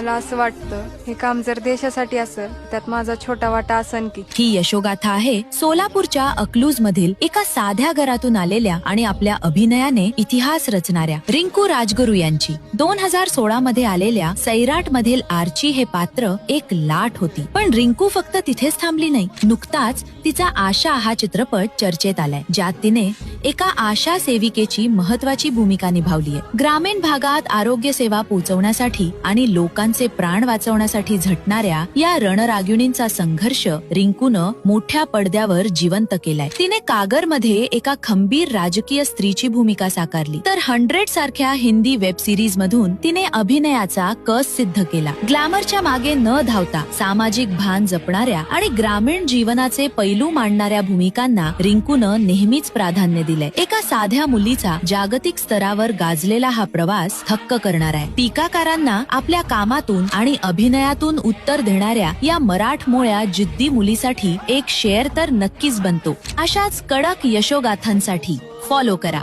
मला असं वाटतं हे काम जर देशासाठी असेल त्यात माझा छोटा वाटा असन की. ही यशोगाथा आहे सोलापूरच्या अकलूज मधील एका साध्या घरातून आलेल्या आणि आपल्या अभिनयाने इतिहास रचणाऱ्या रिंकू राजगुरू यांची. 2016 मध्ये आलेल्या सैराट मधील आर्ची हे पात्र एक लाट होती. पण रिंकू फक्त तिथेच थांबली नाही. नुकताच तिचा आशा हा चित्रपट चर्चेत आलाय, ज्यात तिने एका आशा सेविकेची महत्वाची भूमिका निभावली आहे. ग्रामीण भागात आरोग्य सेवा पोहोचवण्यासाठी आणि लोकांचे प्राण वाचवण्यासाठी झटणाऱ्या या रणरागिणींचा संघर्ष रिंकूनं मोठ्या पडद्यावर जिवंत केलाय. तिने कागरमध्ये एका खंबीर राजकीय स्त्रीची भूमिका साकारली, तर 100 सारख्या हिंदी वेब सिरीज मधून तिने अभिनयाचा कस सिद्ध केला. ग्लॅमरच्या मागे न धावता सामाजिक भान जपणाऱ्या आणि ग्रामीण जीवनाचे पैलू मांडणाऱ्या भूमिकांना रिंकूनं नेहमीच प्राधान्य दिलंय. एका साध्या मुलीचा जागतिक स्तरावर गाजलेला हा प्रवास थक्क करणार आहे. टीकाकारांना आपल्या कामातून आणि अभिनयातून उत्तर देणाऱ्या या मराठमोळ्या जिद्दी मुलीसाठी एक शेअर तर नक्कीच बनतो. अशाच कडक यशोगाथांसाठी फॉलो करा